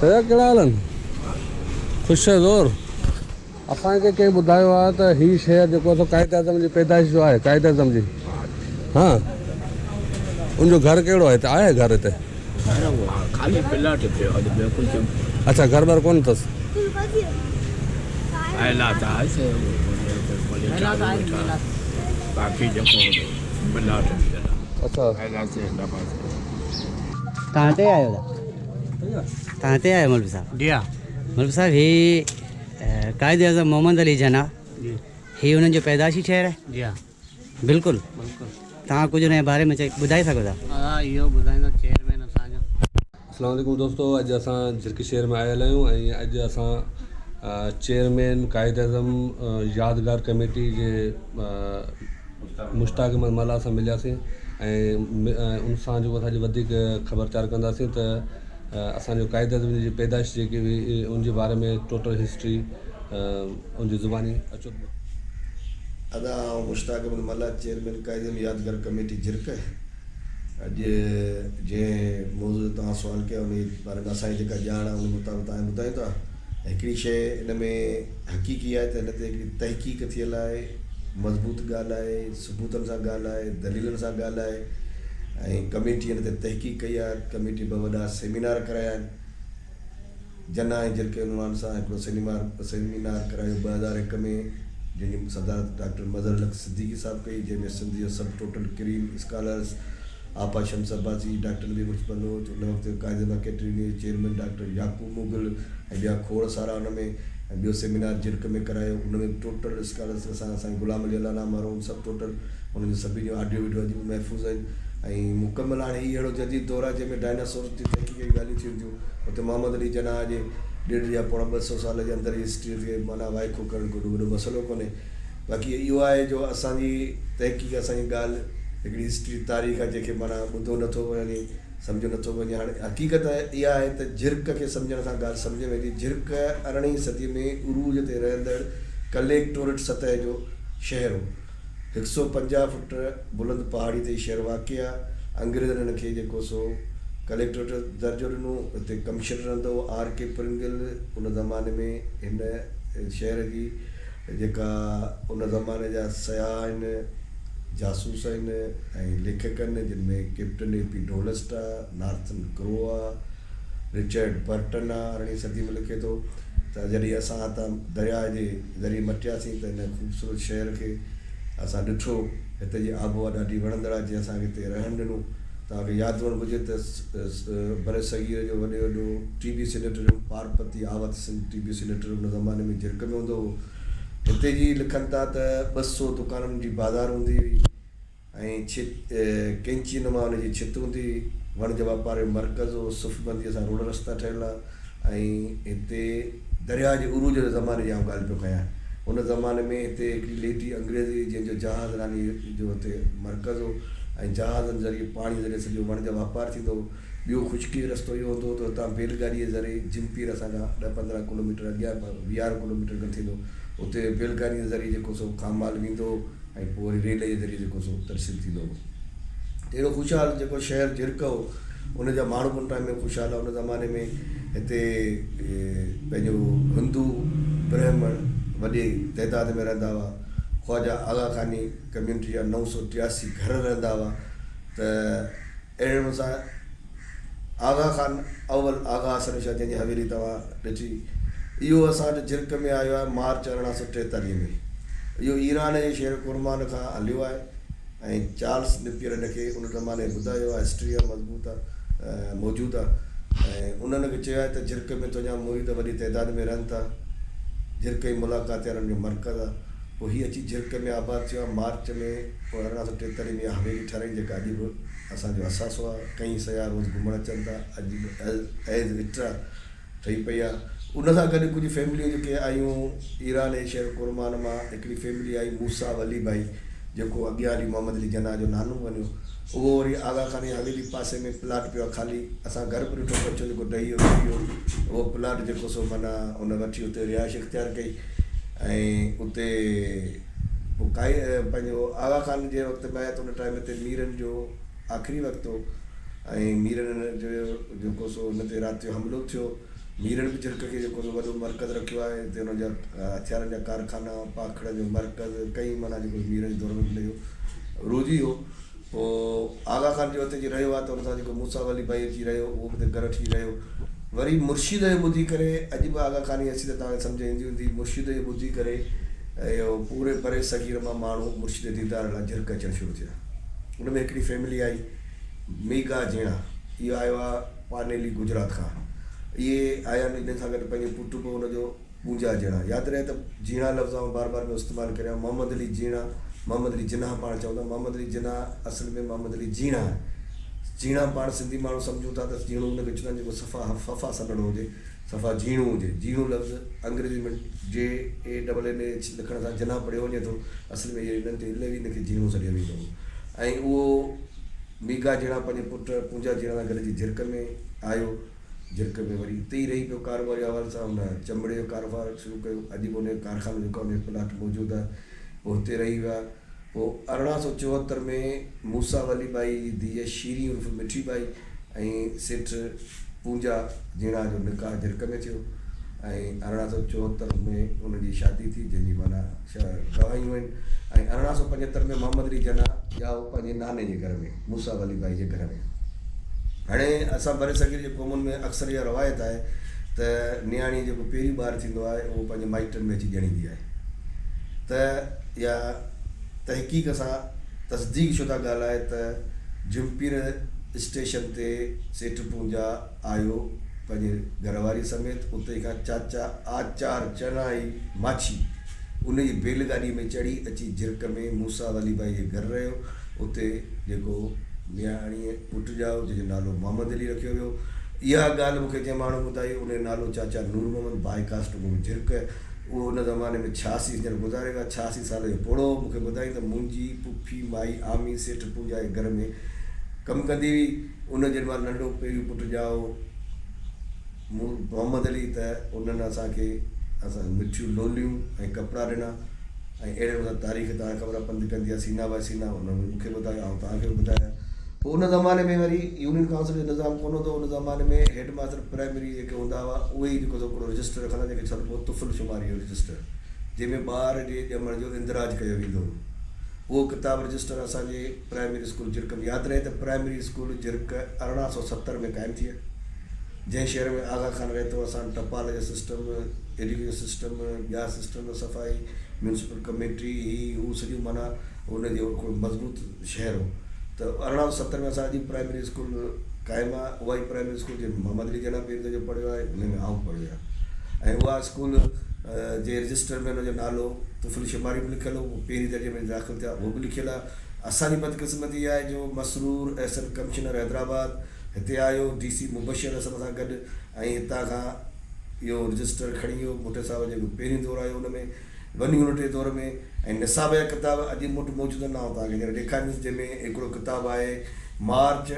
भैया कहिड़ा हाल आहिनि? ख़ुशि ज़ोर। असांखे कंहिं ॿुधायो आहे त हीअ शहर जेको आहे काइद आज़म जी पैदाइश जो आहे, काइद आज़म जी। हाँ, उनजो घर कहिड़ो आहे? हिते आहे घर हिते? खाली प्लाट पियो आहे, ॿियो कुझु अच्छा, घर बार कोन अथसि? बाक़ी जेको प्लाट अच्छा, कहाँ ते आयो था? कहाँ ते आयो मौलवी साहब? जी हाँ मौलवी साहब ही कायद आज़म मोहम्मद अली जना जी ही उन्हनि जो पैदाइशी शहर है? जी हाँ बिल्कुलु। बिल्कुलु। तव्हां कुझु हुन जे बारे में ॿुधाए सघो था? हा, इहो ॿुधाईंदो चेयरमैन असांजो। अस्सलाम वालेकुम दोस्तों, अॼु असां झिरकी शहर में आयल आहियूं ऐं अॼु असां चेयरमैन काइद आज़म यादगार कमेटी जे मुश्ताक अहमद मला सां मिलियासीं ऐं उन सां जेको असांजी वधीक ख़बरचार कंदासीं त असांजो काइद आज़म जी पैदाइश जेकी हुई उनजे बारे में टोटल हिस्ट्री उनजी ज़ुबानी अचो। अदा मुश्ताक अहमद मला चेयरमैन काइद आज़म यादगार कमेटी झिरक। अॼु जंहिं मौज़ूअ ते तव्हां सुवाल कयो उन बारे में असांजी जेका ॼाण आहे उन मुताबिक़ तव्हां ॿुधायूं था। हिकिड़ी शइ इन में हक़ीक़ी आहे त हिन ते हिकिड़ी तहक़ीक़ थियल आहे, मज़बूत ॻाल्हि आहे, सबूतनि सां ॻाल्हि आहे, दलीलनि सां ॻाल्हि आहे ऐं कमेटी हिन ते तहक़ीक़ कई आहे। कमेटी ॿ वॾा सेमिनार कराया आहिनि। जना ऐं झिरके उनवान सां हिकिड़ो सेमिनार करायो 2001 में, जंहिंजी सदारत डॉक्टर मज़हर लक सिद्दीकी साहिबु कई, जंहिंमें सिंध जो सभु टोटल क्रीम स्कॉलर्स आपा शम्स अब्बासी, डॉक्टर नबी मुस्तफ़ा बलोच, उन वक़्तु Quaid Azam catering chairman doctor Yakoob Mughal ऐं ॿिया खोड़ सारा उन में। ऐं ॿियो सेमिनार झिरक में करायो, उन में टोटल स्कॉलर्स असांजे गुलाम अली अलाना मरहूम सभु टोटल उन्हनि जो सभिनी जो ऑडियो वीडियो अॼु बि महफ़ूज़ आहिनि। ऐं मुकमल हाणे हीउ अहिड़ो जदीद दौरु आहे जंहिंमें डायनासोर जी तहक़ीक़ जी ॻाल्हियूं थियनि थियूं। हुते मोहम्मद अली जना जे 1.5 या पौणा 200 साल जे अंदरि हिस्ट्री खे माना वाइको करणु को वॾो मसइलो कोन्हे। बाक़ी इहो आहे जो असांजी तहक़ीक़, असांजी ॻाल्हि हिकिड़ी हिस्ट्री तारीख़ आहे जंहिंखे माना ॿुधो नथो वञे, सम्झो नथो वञे। हाणे हक़ीक़त इहा आहे त झिरक खे सम्झण सां ॻाल्हि सम्झ में ईंदी। झिरक 18वीं सदी में उरूज ते रहंदड़ कलेक्टोरेट सतह जो शहर हो। 150 फुट बुलंद पहाड़ी ते शहर वाक़ आहे। अंग्रेज़नि हिन खे जेको सो कलेक्टोरेट दर्जो ॾिनो। हिते कमिशनर रहंदो हो R.K. प्रिंगल। उन ज़माने में हिन शहर जी जेका उन ज़माने जा सयाह आहिनि, जासूस आहिनि ऐं लेखक आहिनि, जिन में कैप्टन A.P. डोलस्टा, नार्थन क्रोआ, रिचर्ड बर्टन आहे, 18वीं सदी में लिखे थो। त जॾहिं असां हितां दरिया जे ज़रिए मटियासीं त हिन ख़ूबसूरत शहर खे असां ॾिठो। हिते जी आबहवा ॾाढी वणंदड़ आहे, जीअं असांखे हिते रहणु ॾिनो। तव्हांखे यादि हुअणु घुरिजे त बर सगीर जो वॾे वॾो TV सेनेटोरियम पारपति आवत सिंह TV सेनेटोरियम उन ज़माने में झिरक में हूंदो हो। हिते जी लिखनि था त 200 दुकाननि जी बाज़ार हूंदी हुई ऐं कैंची नुमा हुनजी छित हूंदी हुई। वण जे वापार जो मर्कज़ हो। सुफ़बंदीअ सां रोड रस्ता ठहियल आहे ऐं हिते दरिया जे उरूज जे ज़माने जी ॻाल्हि पियो कयां। उन ज़माने में हिते हिकिड़ी लेडी अंग्रेज़ी जंहिंजो जहाज़ रानी जो हिते मर्कज़ हो ऐं जहाज़नि ज़रिए पाणी ज़रिए सॼो वण जो वापारु थींदो हो। ॿियो ख़ुश्की जो रस्तो इहो हूंदो त हितां बैलगाॾीअ जे ज़रिए जिमपीर असांखां 10-15 किलोमीटर अॻियां 20 किलोमीटर खनि थींदो। उते बैलगाॾीअ जे ज़रिए जेको सो खामाल वेंदो ऐं पोइ वरी रेल जे ज़रिए जेको सो तरसील थींदो हो। अहिड़ो ख़ुशहाल जेको शहर झिरक हो, उन जा माण्हू उन टाइम में ख़ुशहाल आहे। उन ज़माने में हिते पंहिंजो हिंदू ब्राह्मण वॾे तइदाद में रहंदा हुआ। ख्वाजा आगा खानी कम्यूनिटी जा 983 घर रहंदा हुआ। त अहिड़े सां आगा खान अवल आगा हसन शाह जंहिंजी हवेली तव्हां ॾिठी, इहो असां वटि झिरक में आयो आहे मार्च 1843 में। इहो ईरान जे शहर कुरमान खां हलियो आहे ऐं चार्ल्स नेपियर हिनखे उन ज़माने ॿुधायो आहे। हिस्ट्री आहे, मज़बूत आहे, मौजूदु आहे। ऐं उन्हनि खे चयो आहे त झिरक में तुंहिंजा मुरीद वॾी तइदाद में रहनि था। झिरक जी मुलाक़ात वारनि जो मर्कज़ आहे। पोइ हीअ अची झिरक में आबाद थियो आहे मार्च में। पोइ 1843 में हवेली ठाराई जेका अॼु बि असांजो असासो आहे। कई सयाह रोज़ घुमणु अचनि था। अॼु एज़ विट्रा ठही पई आहे। उन सां गॾु कुझु फैमिलियूं जेके आयूं ईरान जे शहर कुरमान मां। हिकिड़ी फैमिली आई मूसा वली भाई, जेको अॻियां हली मोहम्मद अली जना जो नानो बणियो। उहो वरी आगा खान जी हवेली पासे में प्लाट पियो आहे ख़ाली। असां घर बि ॾिठो बच्चो जेको ॾही वियो, उहो प्लाट जेको सो माना उन वठी उते रिहाइश इख़्तियार कई ऐं उते पोइ काई पंहिंजो आगा खान जे वक़्त में आया त उन टाइम ते मीरनि जो आख़िरी वक़्तु हो ऐं मीरनि जो जेको सो हुन ते राति जो हमिलो थियो। मीरनि बि झिरक खे जेको वॾो मर्कज़ रखियो आहे, हिते हुनजा हथियारनि जा कारखाना, पाखड़ जो मर्कज़, कई माना जेको मीरनि जे दौर में हुनजो रोज़ी हो। पोइ आगा खान जो हिते जी रहियो आहे त हुन सां जेको मूसा वली भाई अची रहियो, उहो बि हिते घर अची रहियो। वरी मुर्शिद जो ॿुधी करे अॼु बि आगा खानी अची त तव्हांखे सम्झ ईंदी हूंदी, मुर्शिद जो ॿुधी करे इहो पूरे परे सगीर मां माण्हू मुर्शिद दीदार लाइ झिरक अचणु शुरू थिया। हुन में हिकिड़ी फैमिली आई, मीगा जीणा, इहो आयो आहे पानेली गुजरात खां। इहे आया आहिनि, इन सां गॾु पंहिंजे पुटु बि हुनजो पूंजा जीणा। यादि रहे त जीणा लफ़्ज़ आउं बार बार में इस्तेमालु करियां। मोहम्मद अली जीणा, मोहम्मद अली जिन्ना पाण चवंदा, मोहम्मद अली जिन्ना असल में मोहम्मद अली जीणा आहे। जीणा पाण सिंधी माण्हू सम्झूं था त जीणो हुनखे चवंदा आहिनि जेको सफ़ा फफ़ा सनड़ो हुजे, सफ़ा जीणो हुजे। जीणो लफ़्ज़ अंग्रेज़ी में JANNA लिखण सां जिन्ना पढ़ियो वञे थो, असल में इहे हिननि ते इले बि हिनखे जीणो सॾियो वेंदो हो। ऐं उहो मीगा जीणा पंहिंजे पुटु पूंजा जीणा सां गॾिजी झिरक में आयो। झिरक में वरी हिते ई रही पियो कारोबारी हवाले सां, हुन चमड़े जो कारोबार शुरू कयो। अॼु बि हुन कारखानो जेको हुन प्लाट मौजूदु आहे, पोइ हुते रही विया। पोइ 1874 में मूसा वली बाई जी धीअ शीरी उर्फ़ मिठी बाई ऐं सेठ पूंजा जीणा जो निकाह झिरक में थियो। ऐं 1874 में हुनजी शादी थी, जंहिंजी माना गवाहियूं आहिनि। ऐं 1875 में मोहम्मद अली जिन्ना ॼाओ पंहिंजे नाने जे घर में, मूसा वली बाई जे घर में। हाणे असां बरे सगीर जे क़ौमुनि में अक्सर इहा रवायत आहे त नियाणी जेको पहिरीं ॿारु थींदो आहे उहो पंहिंजे माइटनि में अची ॼणींदी आहे। त इहा तहक़ीक़ सां तस्दीक शुदा ॻाल्हि आहे त जुम्पीर स्टेशन ते सेठ पूंजा आयो पंहिंजे घरवारी समेत। उते खां चाचा आचार चनाई माछी उनजी बैलगाॾी में चढ़ी अची झिरक में मूसा वली बाई जे घर रहियो। उते जेको नियाणीअ पुटु ॼाओ जंहिंजो नालो मोहम्मद अली रखियो वियो। इहा ॻाल्हि मूंखे जंहिं माण्हू ॿुधाई, उन जो नालो चाचा नूर मोहम्मद बाई कास्ट में झिरक। उहो उन ज़माने में 86 हींअर गुज़ारे विया, 86 साल जो पोड़ो। मूंखे ॿुधाई त मुंहिंजी पुफी माई आमी सेठ पूंजा जे घर में कमु कंदी हुई। उन जेॾी महिल नंढो पहिरियों पुटु ॼाओ मोहम्मद अली, त उन्हनि असां मिठियूं लोलियूं ऐं कपिड़ा ॾिना। ऐं अहिड़े नमूने तारीख़ तव्हांखे ख़बर पंधु कंदी आहे, सीना बाय सीना हुन में मूंखे ॿुधायो, ऐं तव्हांखे बि ॿुधाया। पोइ उन ज़माने में वरी यूनियन काउंसिल जो निज़ाम कोन हूंदो। उन ज़माने में हेड मास्टर प्राइमरी जेके हूंदा हुआ उहे ई जेको हिकिड़ो रजिस्टर रखंदा, जंहिंखे चइबो तुफ़ुल शुमारी जो रजिस्टर, जंहिंमें ॿार जे ॼमण जो इंदिराज कयो वेंदो हो। उहो किताब रजिस्टर असांजे प्राइमरी स्कूल झिरक में। यादि रहे त प्राइमरी स्कूल झिरक 1870 में क़ाइमु थी आहे। जंहिं शहर में आगा खान रहे थो, असां टपाल जो सिस्टम, एजुकेशन सिस्टम, ॿिया सिस्टम, सफ़ाई, म्यूनसिपल कमेटी, ही हू सॼियूं माना हुनजो हिकिड़ो मज़बूत शहर हो। त 1870 में असां अॼु प्राइमरी स्कूल क़ाइमु आहे। उहा ई प्राइमरी स्कूल जे मोहम्मद अली जिन्ना पहिरीं दर्जो पढ़ियो आहे, हुन में आउं पढ़ियो आहे। ऐं उहा स्कूल जे रजिस्टर में हुनजो नालो तुफ़ुल शुमारी बि लिखियलु हो। पहिरीं दर्जे में दाख़िल थिया उहो बि लिखियलु आहे। असांजी बदकिस्मती इहा आहे जो मसरूर एहसन कमिश्नर हैदराबाद हिते आयो, DC मुबशर असां सां गॾु, ऐं हितां खां इहो रजिस्टर खणी वियो। मोटे साहिब जेको पहिरीं दौरु आयो हुन में वञी हुन टे दौर में। ऐं निसाब जा किताब अॼु मूं वटि मौजूदु न हो, तव्हांखे हींअर ॾेखारींदुसि, जंहिंमें हिकिड़ो किताबु आहे मार्च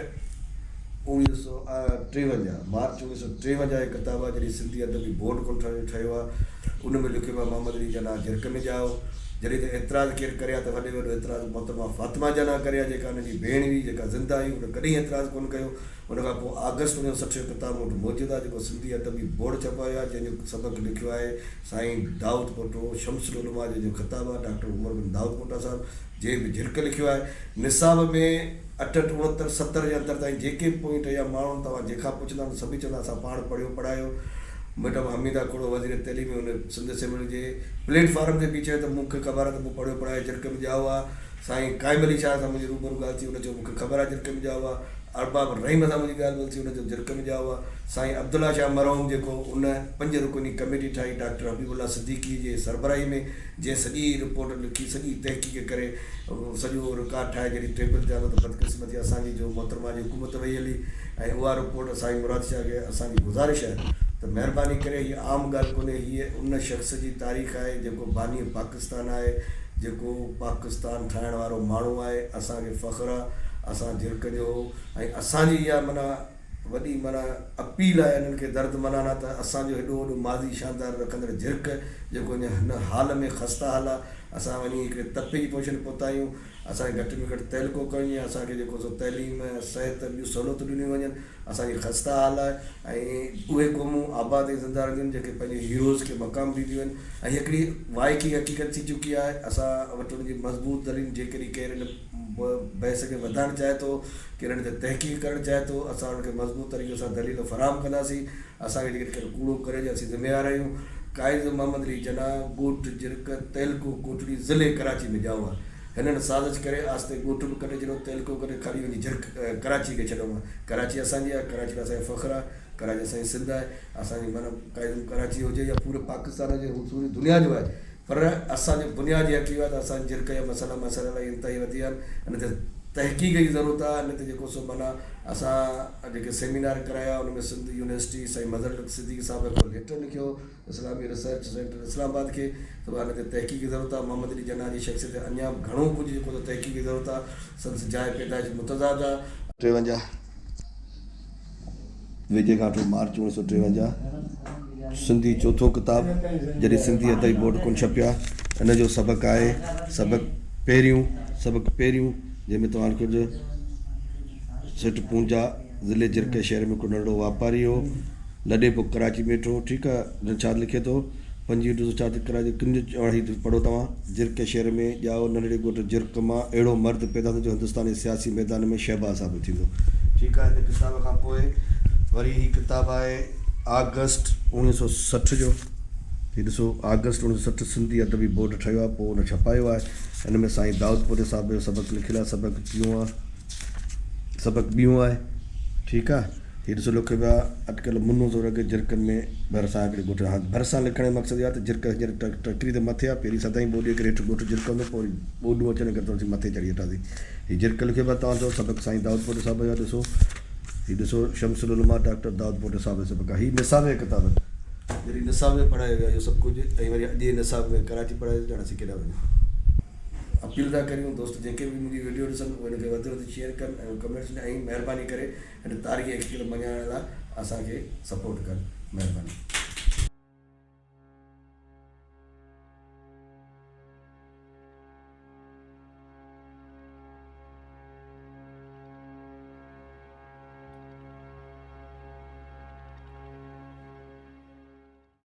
1953, मार्च 1953 जो किताबु आहे, जॾहिं सिंधी अदबी बोर्ड कोन ठहियो आहे। उन में लिखियो आहे मोहम्मद अली जिन्ना झिरक में ॼाओ। जॾहिं त एतिराज़ केरु करे आहे त वॾे वॾो एतिराज़ मोहतरमा फातिमा जिन्ना करे आहे, जेका हुनजी भेण हुई, जेका ज़िंदा हुई। हुन कॾहिं एतिराज़ कोन कयो। हुन खां पोइ अगस्त 1960 जो किताबु मूं वटि मौजूदु आहे, जेको सिंधी अदबी बोर्ड छपायो आहे, जंहिंजो सबक़ु लिखियो आहे साईं दाऊद पोटो शमसुल उलमा जो किताबु आहे, डॉक्टर उमर बिन दाऊद पोटा साहिबु, जंहिं बि झिरक लिखियो आहे। निसाब में 68, 69, 70 जे अंदरि ताईं जेके पॉइंट या माण्हू तव्हां जेका पुछंदा सभई चवंदा असां पाण पढ़ियो पढ़ायो। मैडम हमीदा खोड़ो वज़ीर तइलीम हुन सिंध असेंबली जे प्लेटफॉर्म ते बि चयो त मूंखे ख़बर आहे त मूं पढ़ियो पढ़ायो झिरक में ॼाओ आहे। साईं क़ाइम अली शाह सां मुंहिंजी रूबरू ॻाल्हि थी, हुन चयो मूंखे ख़बर आहे झिरक में ॼाओ आहे। अरबाब रहीम सां मुंहिंजी ॻाल्हि ॿोल थी, हुनजो झिरक में ॼाओ आहे। साईं अब्दुल्ला शाह मरहूम जेको उन 5 रुकनी कमेटी ठाही डॉक्टर हबीबुल्ला सिद्दीकी जे सरबराही में, जंहिं सॼी रिपोर्ट लिखी, सॼी तहक़ीक़ करे सॼो रिकॉर्ड ठाहे जॾहिं टेबल ते आयो त बदकिस्मती असांजी जो मोहतरमा जी हुकूमत वेई हली। ऐं उहा रिपोर्ट साईं मुराद शाह खे असांजी गुज़ारिश आहे त महिरबानी करे, हीअ आम ॻाल्हि कोन्हे, हीअ उन शख़्स जी तारीख़ आहे जेको बानी पाकिस्तान आहे, जेको पाकिस्तान ठाहिण वारो माण्हू आहे। असांखे फ़ख़्रु आहे असां झिरक जो। ऐं असांजी इहा माना वॾी माना अपील आहे इन्हनि खे दर्द मनाना त असांजो हेॾो वॾो माज़ी शानदार रखंदड़ झिरक जेको हिन हाल में ख़स्ता हाल आहे, असां वञी हिकिड़े तपे जी पोजीशन पहुता आहियूं। असांखे घटि में घटि तहलको करणी आहे, असांखे जेको सो तइलीम सिहत ॿियूं सहूलियतूं ॾिनियूं वञनि, असांजी ख़स्ता हाल आहे। ऐं उहे क़ौमूं आबाद ऐं ज़िंदा रहंदियूं आहिनि जेके पंहिंजे हीरोज़ खे मक़ाम ॾींदियूं आहिनि। ऐं हिकिड़ी वाइकी हक़ीक़त थी चुकी आहे, असां वटि उनजी मज़बूत दलील जेकॾहिं केरु हिन बहस खे वधाइणु चाहे थो, केरु हिन ते तहक़ीक़ करणु चाहे थो, असां हुनखे मज़बूत तरीक़े सां दलील फ़राहम कंदासीं। असांखे जेकॾहिं केरु कूड़ो करे असीं ज़िम्मेवार आहियूं। काइद मोहम्मद अली जना ॻोठ झिरक तहलको कोटड़ी ज़िले कराची में ॼाओ आहे। हिननि साज़िश करे आस्ते ॻोठ बि कढे छॾियो, तहलको करे ख़ाली वञी झिरक कराची खे छॾियो आहे। कराची असांजी आहे, कराची में असांजो फ़ख़्रु आहे, कराची असांजी सिंध आहे, असांजी माना काइद कराची हुजे या पूरे पाकिस्तान हुजे, पूरी दुनिया जो आहे। पर असांजे बुनियादी हक़ इहो आहे त असांजे झिरक जा मसइला इलाही इंतिहाई वधी विया आहिनि। हिन ते तहक़ीक़ जी ज़रूरत आहे। हिन ते जेको सो माना असां जेके सेमिनार कराया उन में सिंध यूनिवर्सिटी साईं मज़हर सिद्दीक़ी साहिब हिकिड़ो लेटर लिखियो इस्लामी रिसर्च सेंटर इस्लामाबाद खे, त हिन ते तहक़ीक़ जी ज़रूरत आहे। मोहम्मद अली जना जी शख़्सियत ते अञा घणो कुझु जेको तहक़ीक़ जी ज़रूरत आहे। संदसि जाइ पैदाइश मुतज़ाद आहे। 53 वेझे खां 8 मार्च 1953 सिंधी चौथो किताबु जॾहिं सिंधी अदबी बोर्ड कोन छपिया। हिन जो सबक़ु आहे सबक़ु पहिरियों जंहिंमें तव्हांखे कुझु सिट पूंजा ज़िले झिरक शहर में हिकिड़ो नंढो वापारी हो, लॾे पोइ कराची में वेठो। ठीकु आहे, छा लिखे थो 25/4 कराची किन पढ़ो तव्हां। झिरक शहर में ॼाओ नंढड़े ॻोठ झिरक मां अहिड़ो मर्द पैदा थियो जो हिंदुस्तानी सियासी मैदान में शहबाज़ साबित थींदो। ठीकु आहे, हिन किताब खां पोइ वरी ही किताबु आहे अगस्त 1960 जो। हीउ ॾिसो अगस्त 1960 सिंधी अदबी बोर्ड ठहियो आहे, पोइ हुन छपायो आहे। हिन में साईं दाऊदपुर साहिब जो सबक़ु लिखियलु आहे, सबक़ु ॿियों आहे। ठीकु आहे, हीउ ॾिसो लिखियो पियो आहे अटकल मुनो ज़ोर के झिरकनि में भरिसां हिकिड़े ॻोठ। हा, भरिसां लिखण जो मक़सदु इहो आहे त झिरक हींअर टकरी त मथे आहे, पहिरीं सदाईं ॿोॾीअ करे हेठि ॻोठ झिरक हूंदो, पोइ वरी ॿोॾियूं अचनि करे थोरी मथे चढ़ी वेठासीं। हीउ झिरक लिखियो पियो आहे तव्हांजो सबक़ु साईं दाऊदपुर साहिब जो। ॾिसो हीउ ॾिसो शमसुल उलमा डॉक्टर दाऊदपुर साहिब जो सबक़ु आहे। हीउ निसाब जो किताबु आहे, जॾहिं निसाब में पढ़ायो वियो आहे इहो सभु कुझु। ऐं वरी अॼु निसाब में कराची पढ़ायो ॼण असीं केॾा वञूं। अपील था करियूं दोस्त जेके बि मुंहिंजी वीडियो ॾिसनि उहे हिनखे वधि वधि शेयर कनि ऐं कमेंट्स में ऐं महिरबानी करे हिन तारीख़ हक़ीक़त मञाइण लाइ असांखे सपोर्ट कनि। महिरबानी।